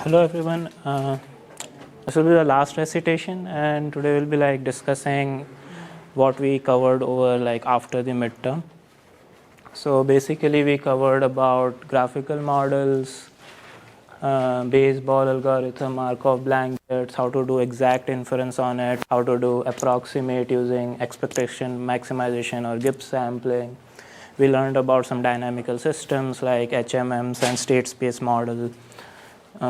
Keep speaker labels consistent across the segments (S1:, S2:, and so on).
S1: Hello everyone. This will be the last recitation, and today we'll be discussing what we covered over after the midterm. So basically, we covered about graphical models, baseball algorithm, Markov blankets, how to do exact inference on it, how to do approximate using expectation maximization or Gibbs sampling. We learned about some dynamical systems like HMMs and state space model.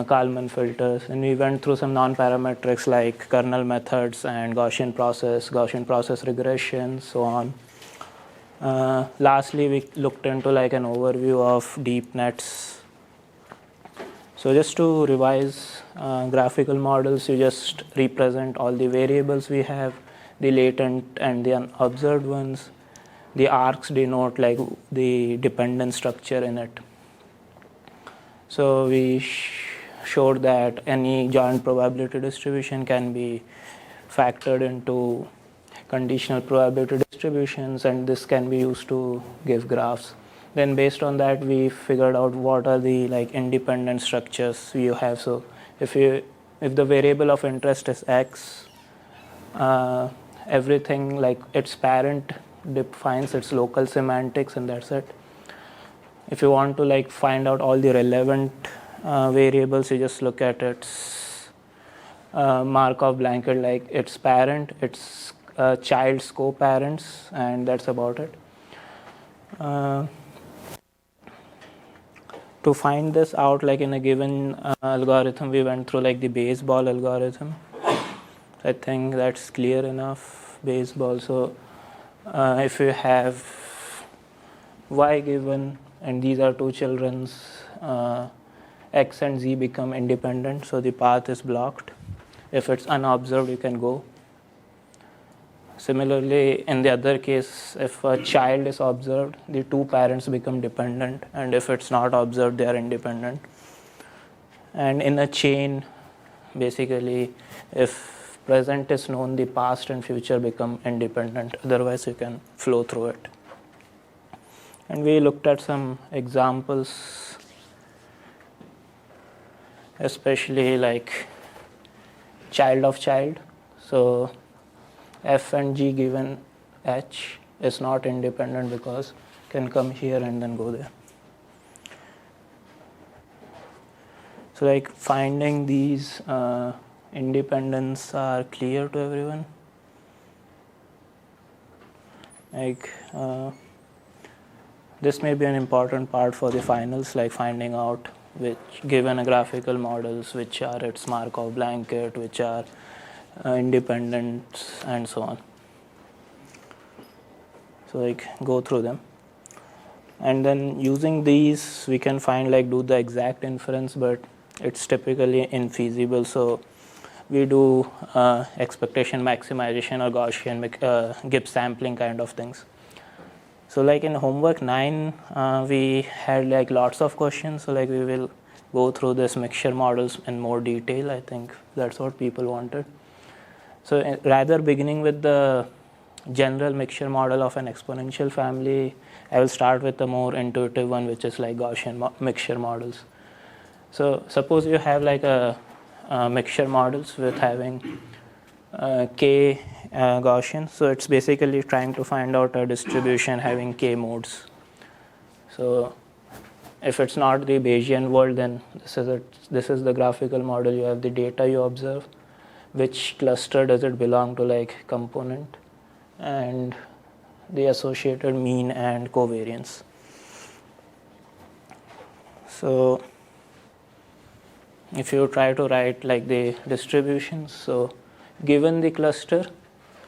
S1: Kalman filters, and we went through some non-parametrics like kernel methods and Gaussian process regression, so on. Lastly, we looked into an overview of deep nets. So just to revise, graphical models, you just represent all the variables we have, the latent and the unobserved ones. The arcs denote the dependent structure in it. So we showed that any joint probability distribution can be factored into conditional probability distributions, and this can be used to give graphs. Then based on that, we figured out what are the independent structures you have. So if the variable of interest is x, everything its parent defines its local semantics, and that's it. If you want to find out all the relevant variables, you just look at its Markov blanket, its parent, its child's co-parents, and that's about it. To find this out in a given algorithm, we went through the baseball algorithm. I think that's clear enough. Baseball. So if you have y given and these are two children's, x and z become independent, so the path is blocked. If it's unobserved, you can go. Similarly, in the other case, if a child is observed, the two parents become dependent, and if it's not observed, they are independent. And in a chain, basically, if present is known, the past and future become independent. Otherwise, you can flow through it. And we looked at some examples, especially child of child. So f and g given h is not independent because can come here and then go there. So finding these independence are clear to everyone. This may be an important part for the finals, finding out which given a graphical models, which are its Markov blanket, which are independent, and so on. So go through them, and then using these we can find do the exact inference, but it's typically infeasible. So we do expectation maximization or Gaussian Gibbs sampling kind of things. So in homework 9, we had lots of questions. So we will go through this mixture models in more detail. I think that's what people wanted. So rather beginning with the general mixture model of an exponential family, I will start with the more intuitive one, which is Gaussian mixture models. So suppose you have a mixture models with having k Gaussian. So it's basically trying to find out a distribution having k modes. So if it's not the Bayesian world, then this is the graphical model. You have the data you observe, which cluster does it belong to, component, and the associated mean and covariance. So if you try to write the distributions, so given the cluster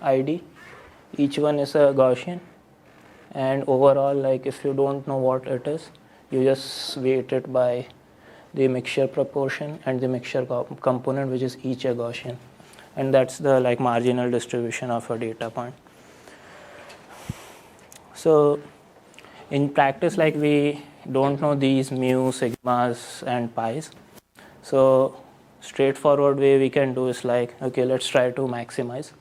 S1: ID, each one is a Gaussian, and overall if you don't know what it is, you just weight it by the mixture proportion and the mixture component, which is each a Gaussian, and that's the marginal distribution of a data point. So in practice, we don't know these mu, sigmas, and pi's. So straightforward way we can do is okay, let's try to maximize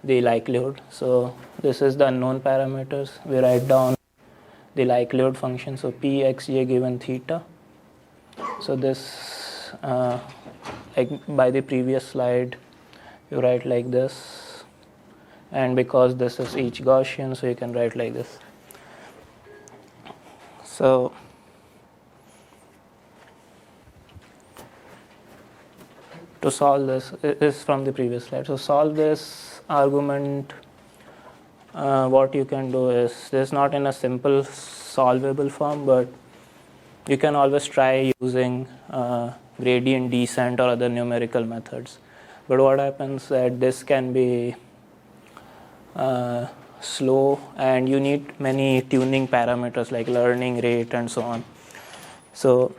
S1: the likelihood. So this is the unknown parameters. We write down the likelihood function. So P xj given theta. So this, like by the previous slide, you write like this, and because this is each Gaussian, so you can write like this. So to solve this is from the previous slide. So solve this argument. What you can do is, this is not in a simple solvable form, but you can always try using gradient descent or other numerical methods. But what happens that this can be slow, and you need many tuning parameters like learning rate and so on. So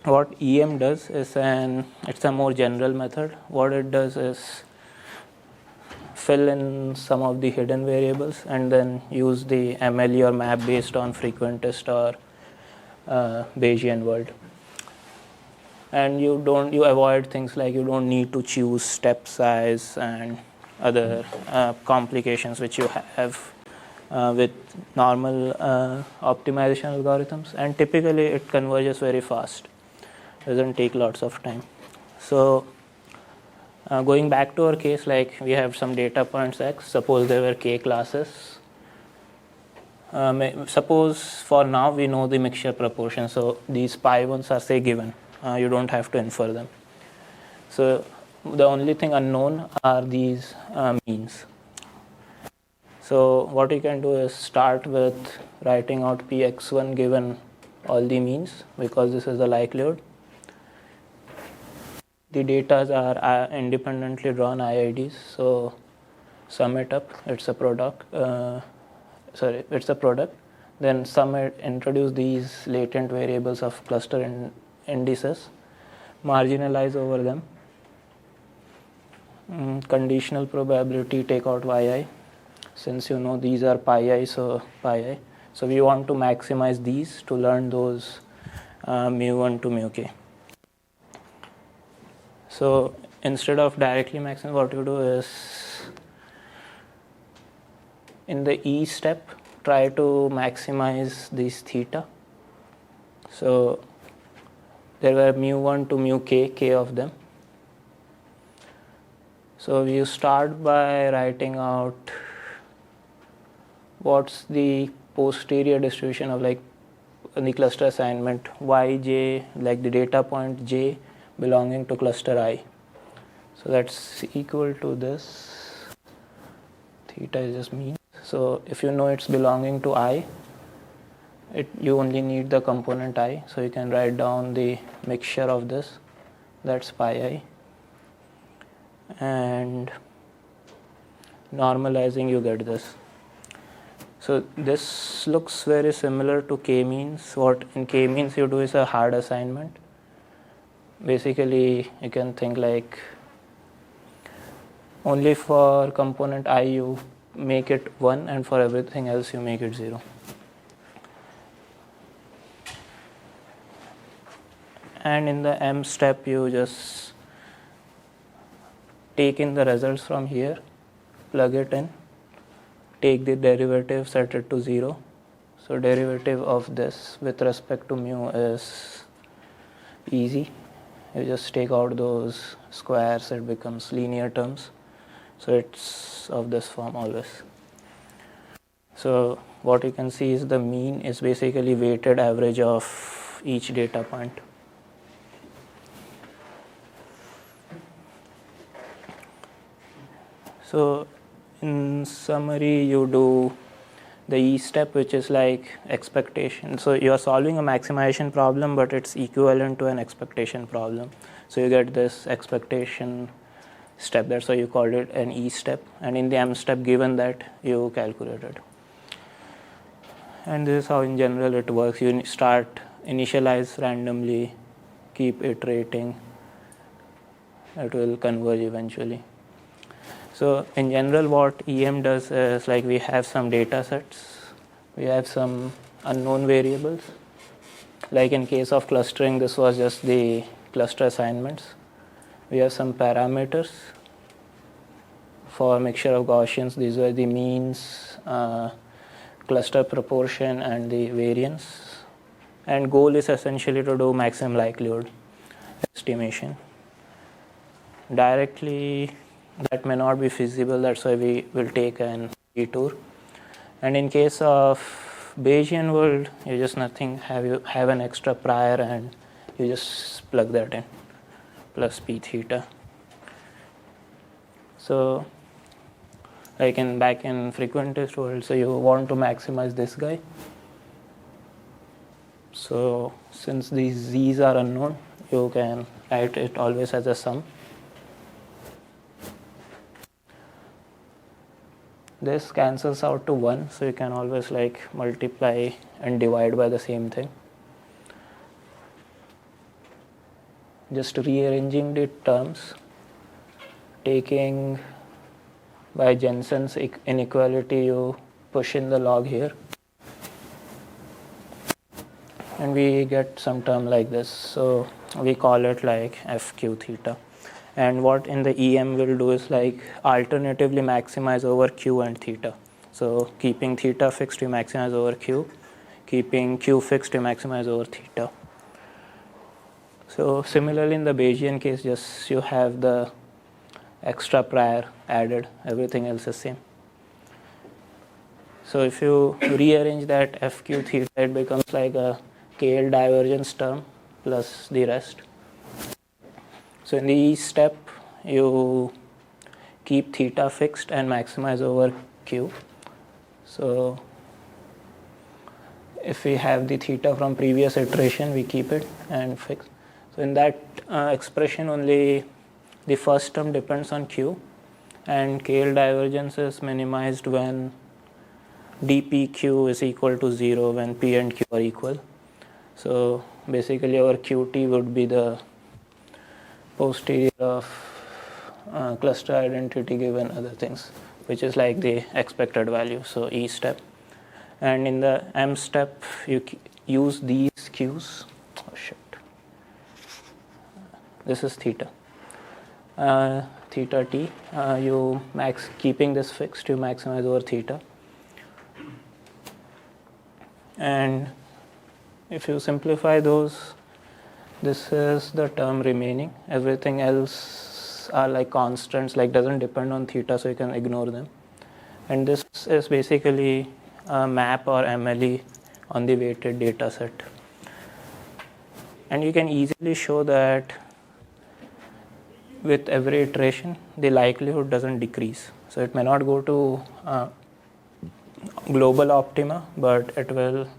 S1: what EM does is it's a more general method. What it does is fill in some of the hidden variables and then use the MLE or map based on frequentist or Bayesian world. And you avoid things like you don't need to choose step size and other complications which you have with normal optimization algorithms, and typically it converges very fast, doesn't take lots of time. So going back to our case, like we have some data points x, suppose there were k classes. Suppose for now we know the mixture proportion, so these pi ones are say given, you don't have to infer them. So the only thing unknown are these means. So what you can do is start with writing out px1 given all the means, because this is the likelihood. The data are independently drawn IIDs, so sum it up, it's a product. It's a product. Then sum it, introduce these latent variables of cluster indices, marginalize over them. Conditional probability, take out yi. Since you know these are pi I, so pi I. So we want to maximize these to learn those mu1 to mu k. So instead of directly maximizing, what you do is in the E step, try to maximize this theta. So there were mu1 to mu k of them. So you start by writing out what's the posterior distribution of like the cluster assignment yj, like the data point j belonging to cluster I. So that's equal to this. Theta is just mean. So if you know it's belonging to I, you only need the component I. So you can write down the mixture of this. That's pi I. And normalizing, you get this. So this looks very similar to k-means. What in k-means you do is a hard assignment. Basically, you can think like only for component I you make it 1, and for everything else you make it 0. And in the M step, you just take in the results from here, plug it in, take the derivative, set it to 0. So derivative of this with respect to mu is easy. You just take out those squares, it becomes linear terms. So it's of this form always. So what you can see is the mean is basically weighted average of each data point. So in summary, you do the E step, which is like expectation. So you are solving a maximization problem, but it's equivalent to an expectation problem. So you get this expectation step. That's why you called it an E step. And in the M step, given that, you calculate it. And this is how in general it works. You start, initialize randomly, keep iterating. It will converge eventually. So in general, what EM does is like we have some data sets, we have some unknown variables. Like in case of clustering, this was just the cluster assignments. We have some parameters. For mixture of Gaussians, these were the means, cluster proportion and the variance, and goal is essentially to do maximum likelihood estimation. Directly that may not be feasible, that's why we will take an detour. And in case of Bayesian world, you just nothing, have an extra prior and you just plug that in, plus p theta. So like back in frequentist world, so you want to maximize this guy. So since these z's are unknown, you can write it always as a sum. This cancels out to 1, so you can always like multiply and divide by the same thing. Just rearranging the terms, taking by Jensen's inequality, you push in the log here, and we get some term like this. So we call it like fq theta. And what in the EM will do is like alternatively maximize over q and theta. So keeping theta fixed, you maximize over q. Keeping q fixed, you maximize over theta. So similarly in the Bayesian case, just you have the extra prior added, everything else is same. So if you rearrange that fq theta, it becomes like a KL divergence term plus the rest. So in the E step, you keep theta fixed and maximize over q. So if we have the theta from previous iteration, we keep it and fix. So in that expression, only the first term depends on q, and KL divergence is minimized when dpq is equal to 0, when p and q are equal. So basically our qt would be the posterior of cluster identity given other things, which is like the expected value, so E step. And in the M step, you use these q's. Oh shit. This is theta. Theta t, you keeping this fixed, you maximize over theta. And if you simplify those, this is the term remaining. Everything else are like constants, like doesn't depend on theta, so you can ignore them. And this is basically a map or MLE on the weighted data set. And you can easily show that with every iteration, the likelihood doesn't decrease. So it may not go to global optima, but it will.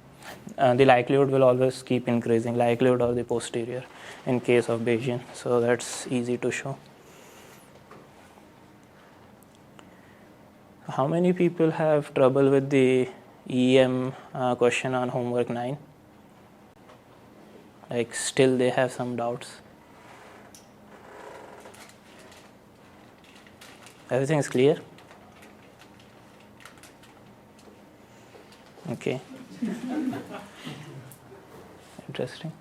S1: The likelihood will always keep increasing, likelihood of the posterior in case of Bayesian. So that's easy to show. How many people have trouble with the EM question on homework 9? Like still they have some doubts. Everything is clear? Okay. Interesting.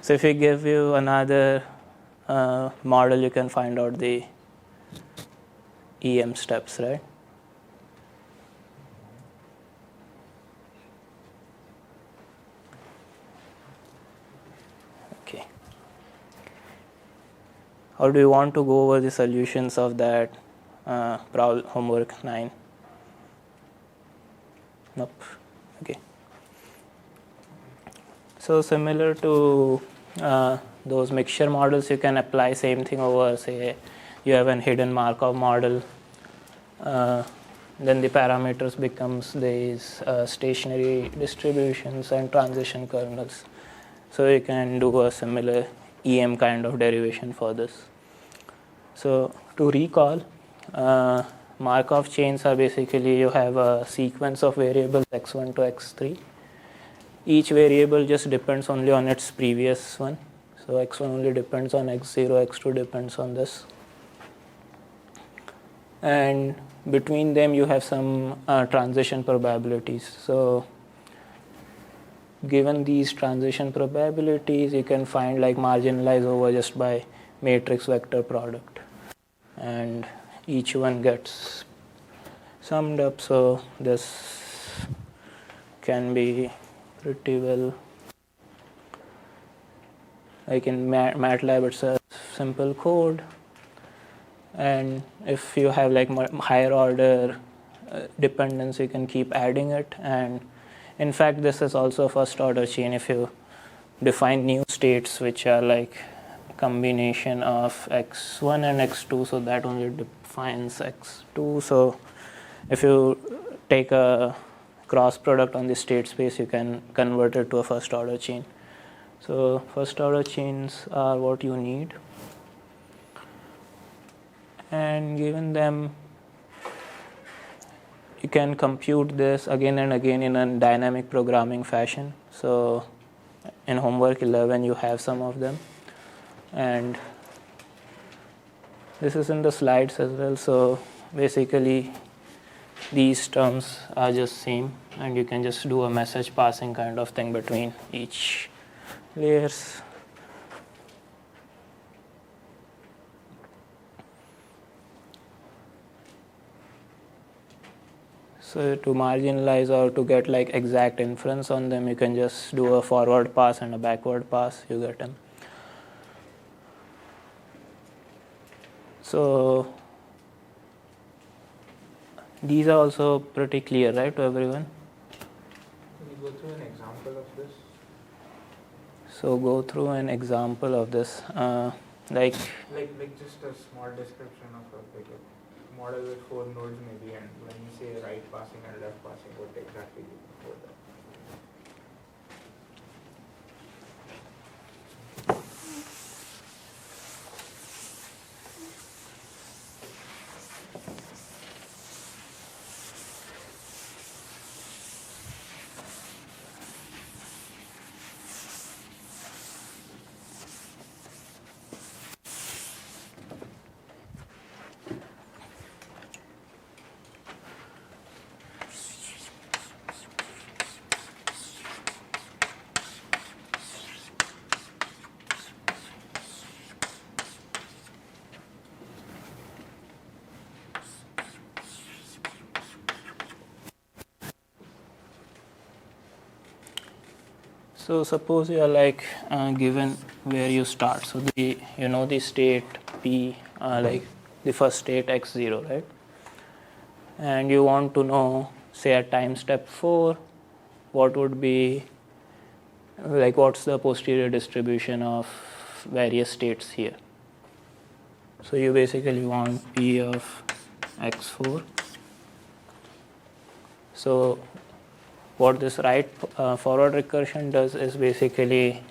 S1: So if we give you another model, you can find out the EM steps, right? Okay. Or do you want to go over the solutions of that homework 9? Nope. Okay. So similar to those mixture models, you can apply same thing over, say, you have an hidden Markov model. Then the parameters becomes these stationary distributions and transition kernels. So you can do a similar EM kind of derivation for this. So to recall, Markov chains are basically you have a sequence of variables x1 to x3. Each variable just depends only on its previous one. So x1 only depends on x0, x2 depends on this. And between them you have some transition probabilities. So given these transition probabilities, you can find like marginalize over just by matrix vector product. And each one gets summed up. So this can be pretty well, like in MATLAB it's a simple code, and if you have like higher order dependence you can keep adding it. And in fact this is also a first order chain. If you define new states which are like combination of x1 and x2, so that only defines x2. So if you take a cross product on the state space you can convert it to a first order chain. So first order chains are what you need, and given them you can compute this again and again in a dynamic programming fashion. So in homework 11 you have some of them, and this is in the slides as well. So basically these terms are just same, and you can just do a message passing kind of thing between each layers. So to marginalize or to get like exact inference on them, you can just do a forward pass and a backward pass, you get them. So these are also pretty clear, right, to everyone?
S2: Can you go through an example of this?
S1: So go through an example of this, like
S2: just a small description of a model with 4 nodes maybe, and when you say right passing and left passing, what exactly do you mean for that?
S1: So suppose you are like given where you start. So the state P, like the first state x0, right? And you want to know, say at time step 4, what would be like what's the posterior distribution of various states here. So you basically want P of x4. So what this right forward recursion does is basically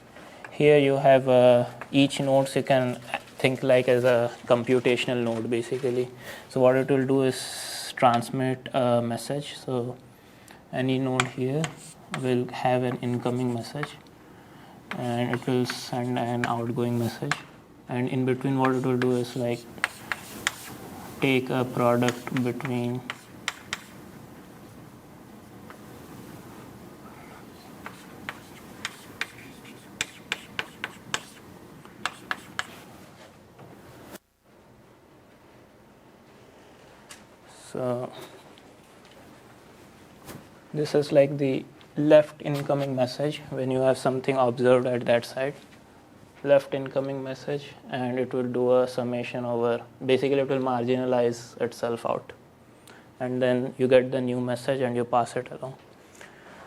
S1: here you have each nodes you can think like as a computational node basically. So what it will do is transmit a message. So any node here will have an incoming message and it will send an outgoing message, and in between what it will do is like take a product between so this is like the left incoming message when you have something observed at that side, left incoming message, and it will do a summation over, basically it will marginalize itself out, and then you get the new message and you pass it along.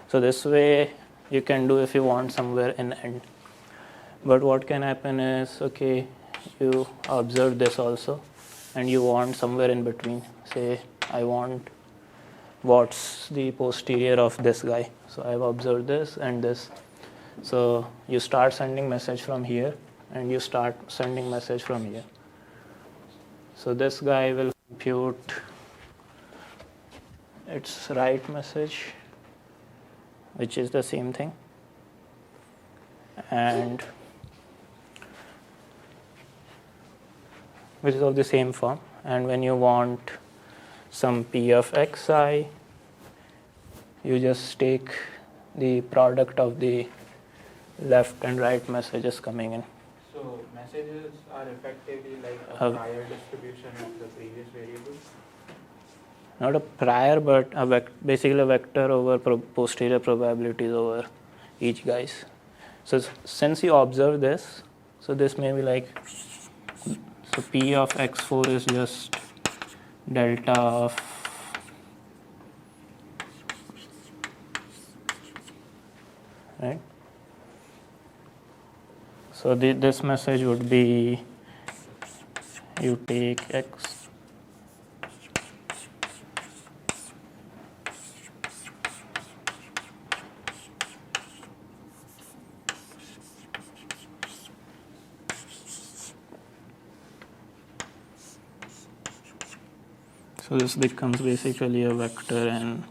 S1: So this way you can do if you want somewhere in end. But what can happen is, okay, you observe this also and you want somewhere in between. Say I want what's the posterior of this guy. So I've observed this and this. So you start sending message from here and you start sending message from here. So this guy will compute its right message, which is the same thing, and which is of the same form. And when you want some P of xi, you just take the product of the left and right messages coming in.
S2: So messages are effectively like a prior distribution of the previous variables?
S1: not a prior, but basically a vector over posterior probabilities over each guys. So since you observe this, so this may be like, so P of x4 is just delta of right. So this message would be you take x so this becomes basically a vector, and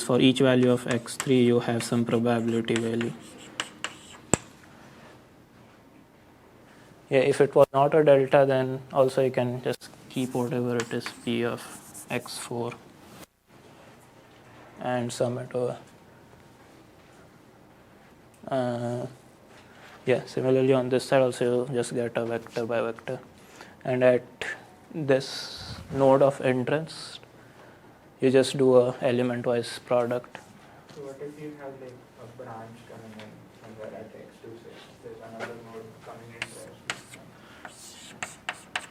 S1: for each value of x3 you have some probability value. Yeah, if it was not a delta, then also you can just keep whatever it is P of x4 and sum it over. Yeah, similarly on this side also you just get a vector by vector, and at this node of interest you just do a element wise product.
S2: So what if you have like a branch coming in somewhere at x2, say there's another node coming into x2?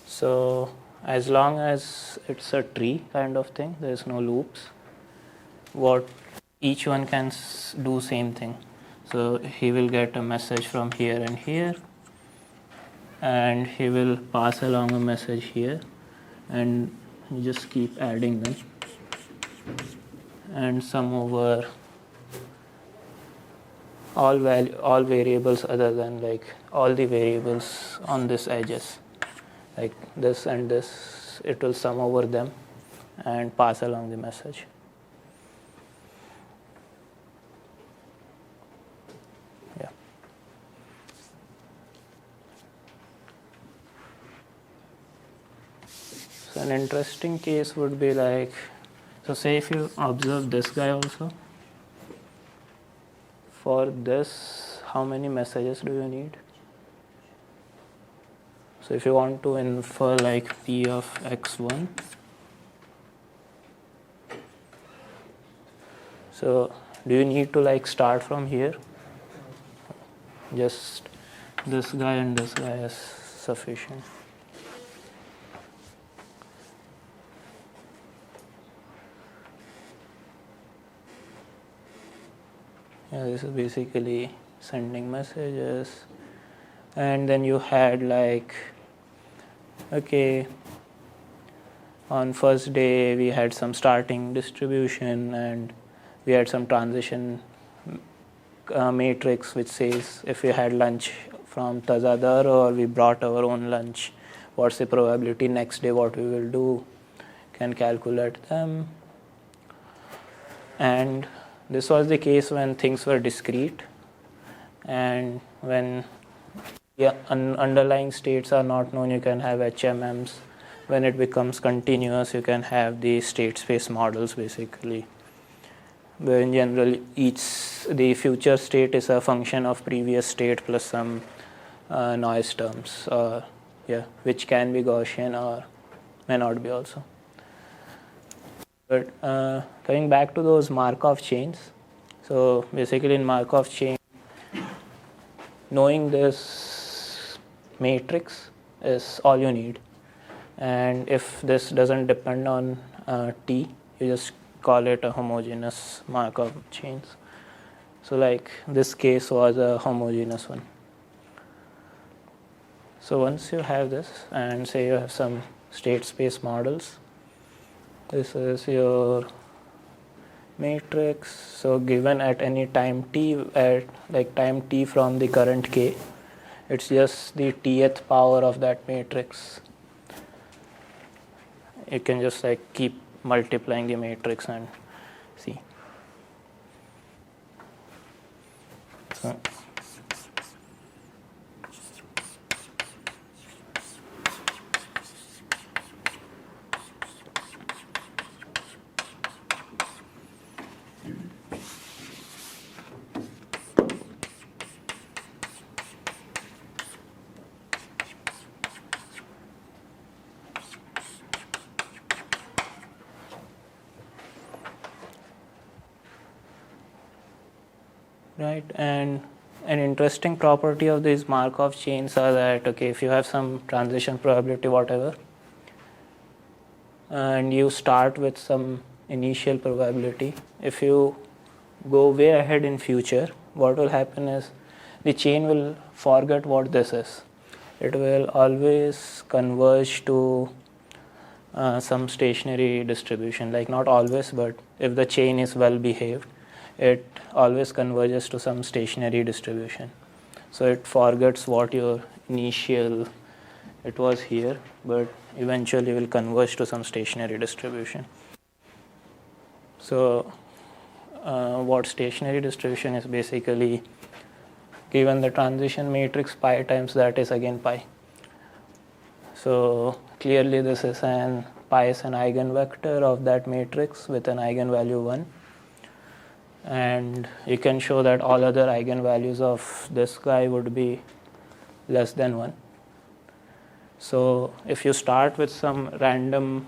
S1: So as long as it's a tree kind of thing, there's no loops, what each one can do same thing. So he will get a message from here and here, and he will pass along a message here, and you just keep adding them and sum over all variables other than like all the variables on this edges, like this and this, it will sum over them and pass along the message. Yeah. So an interesting case would be like, so say if you observe this guy also, for this how many messages do you need? So if you want to infer like P of x1, so do you need to like start from here? Just this guy and this guy is sufficient. Yeah, this is basically sending messages. And then you had like, okay, on first day we had some starting distribution, and we had some transition matrix which says if we had lunch from Tazadar or we brought our own lunch, what's the probability next day, what we will do, can calculate them. And this was the case when things were discrete, and when underlying states are not known, you can have HMMs. When it becomes continuous, you can have the state space models basically, where in general the future state is a function of previous state plus some noise terms, which can be Gaussian or may not be also. But coming back to those Markov chains, so basically in Markov chain, knowing this matrix is all you need, and if this doesn't depend on T, you just call it a homogeneous Markov chains. So like this case was a homogeneous one. So once you have this, and say you have some state space models, this is your matrix. So given at any time t, at like time t from the current k, it's just the tth power of that matrix. You can just like keep multiplying the matrix and see. So right? And an interesting property of these Markov chains are that, okay, if you have some transition probability, whatever, and you start with some initial probability, if you go way ahead in future, what will happen is the chain will forget what this is. It will always converge to some stationary distribution, like not always, but if the chain is well behaved, it always converges to some stationary distribution. So it forgets what your initial, it was here, but eventually will converge to some stationary distribution. So what stationary distribution is basically, given the transition matrix pi times that is again pi. So clearly this is pi is an eigenvector of that matrix with an eigenvalue 1. And you can show that all other eigenvalues of this guy would be less than 1. So if you start with some random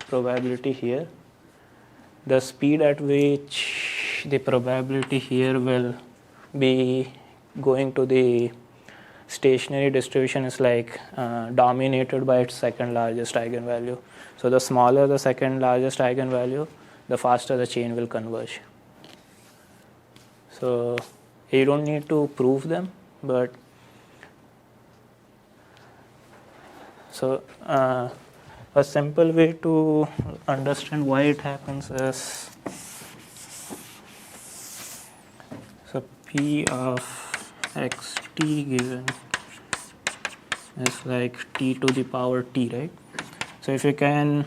S1: probability here, the speed at which the probability here will be going to the stationary distribution is like dominated by its second largest eigenvalue. So the smaller the second largest eigenvalue, the faster the chain will converge. So you don't need to prove them, but so a simple way to understand why it happens is, so P of xt given is like t to the power t, right? So if you can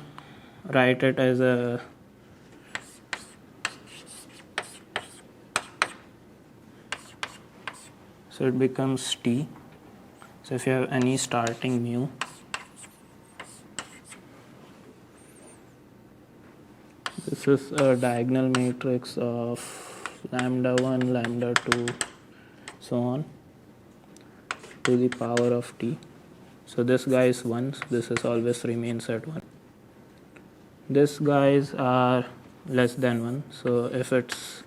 S1: write it as a so it becomes t. So if you have any starting mu, this is a diagonal matrix of lambda 1, lambda 2, so on to the power of t. So this guy is 1, so this is always remains at 1. These guys are less than 1, so if it's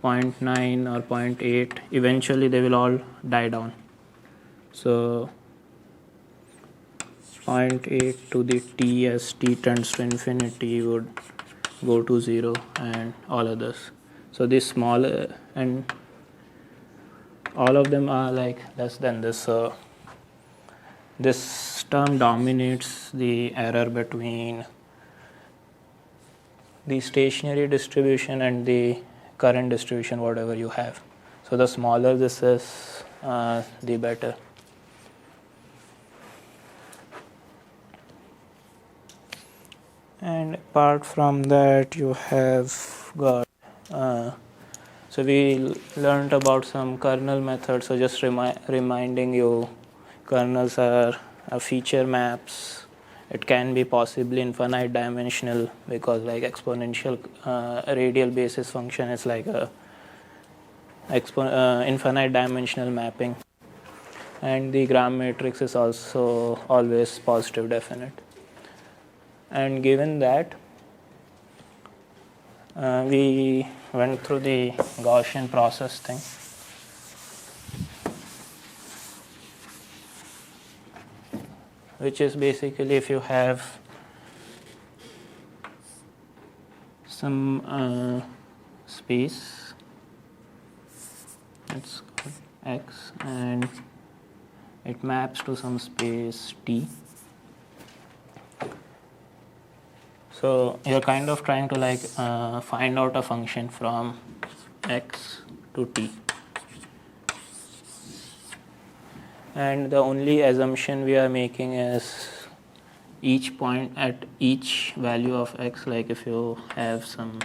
S1: 0.9 or 0.8, eventually they will all die down. So 0.8 to the t as t tends to infinity would go to 0 and all others. So this small and all of them are like less than this. So this term dominates the error between the stationary distribution and the current distribution, whatever you have. So the smaller this is, the better. And apart from that, you have got so we learned about some kernel methods. So just reminding you, kernels are feature maps. It can be possibly infinite dimensional, because like exponential radial basis function is like a infinite dimensional mapping. And the gram matrix is also always positive definite. And given that, we went through the Gaussian process thing. Which is basically if you have some space, it's called X, and it maps to some space T. So you're kind of trying to like find out a function from X to T. And the only assumption we are making is each point at each value of x, like if you have some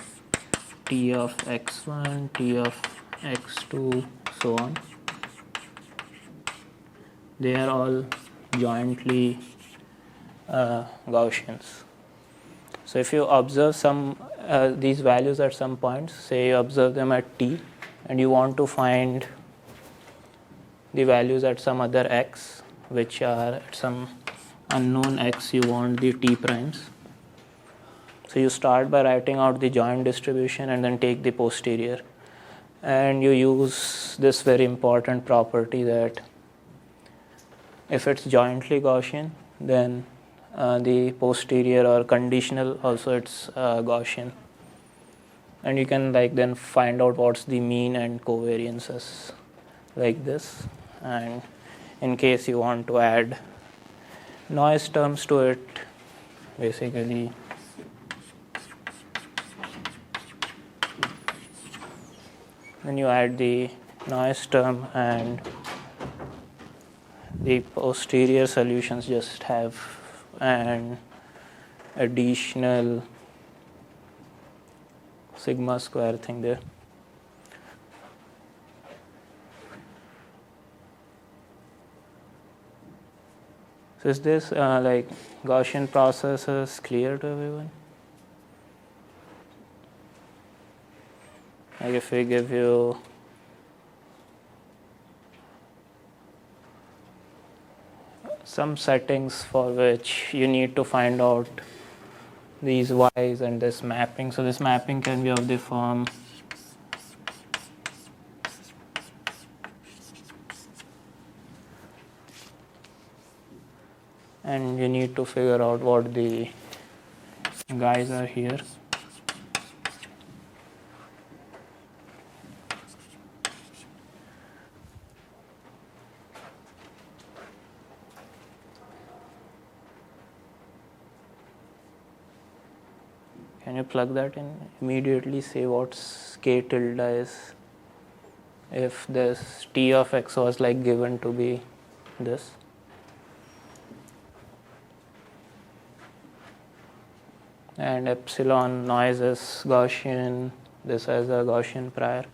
S1: t of x1, t of x2, so on, they are all jointly Gaussians. So if you observe some these values at some points, say you observe them at t, and you want to find the values at some other x, which are at some unknown x, you want the t primes. So you start by writing out the joint distribution and then take the posterior. And you use this very important property that if it's jointly Gaussian, then the posterior or conditional also it's Gaussian. And you can then find out what's the mean and covariances like this. And in case you want to add noise terms to it, basically then you add the noise term, and the posterior solutions just have an additional sigma square thing there. So is this Gaussian processes clear to everyone? Like if we give you some settings for which you need to find out these y's and this mapping. So this mapping can be of the form and you need to figure out what the guys are here. Can you plug that in? Immediately say what's k tilde is if this t of x was given to be this. And epsilon noise is Gaussian, this has a Gaussian prior.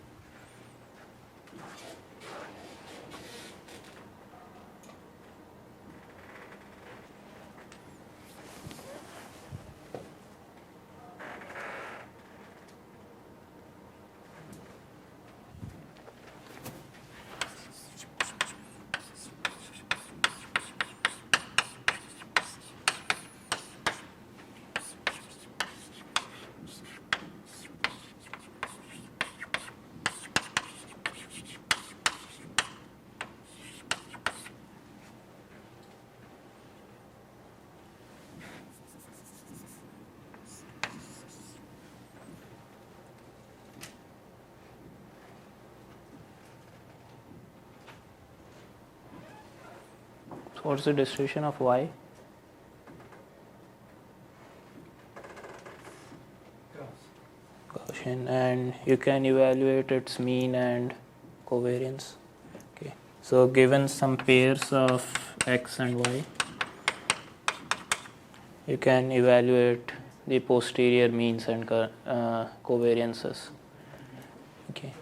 S1: So what's the distribution of y? Gaussian, and you can evaluate its mean and covariance. Okay. So given some pairs of x and y, you can evaluate the posterior means and covariances. Okay.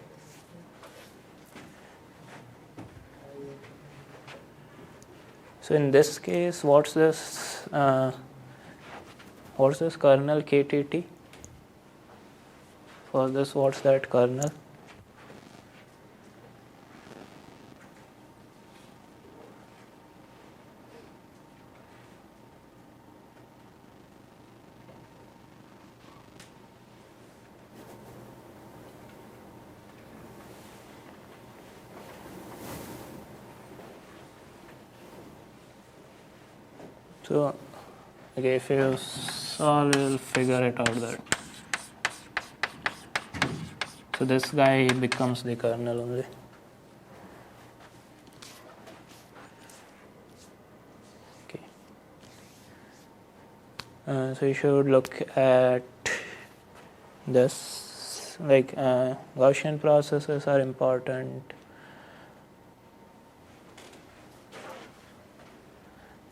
S1: So in this case, what's this kernel KTT? For this, what's that kernel? So, okay, if you solve, you'll figure it out that. So this guy becomes the kernel only. Okay. So you should look at this. Gaussian processes are important.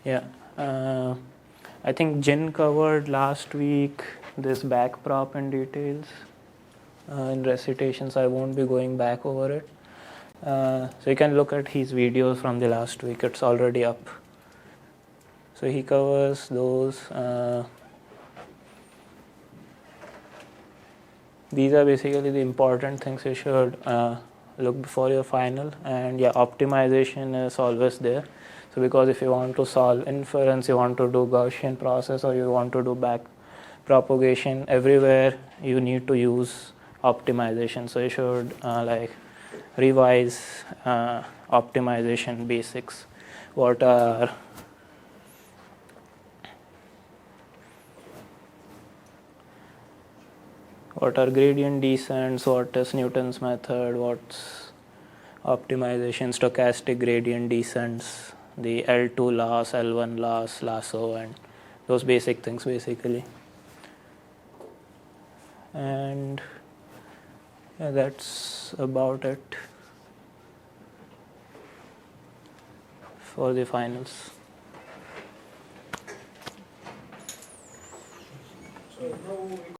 S1: Yeah. I think Jin covered last week this backprop in details in recitations. I won't be going back over it. So you can look at his videos from the last week. It's already up. So he covers those. These are basically the important things you should look before your final. And yeah, optimization is always there. So because if you want to solve inference, you want to do Gaussian process, or you want to do propagation, everywhere you need to use optimization. So you should like revise optimization basics. What are gradient descents, what is Newton's method, what's optimization, stochastic gradient descents, the L2 loss, L1 loss, lasso, and those basic things basically. And yeah, that's about it for the finals.
S3: So now we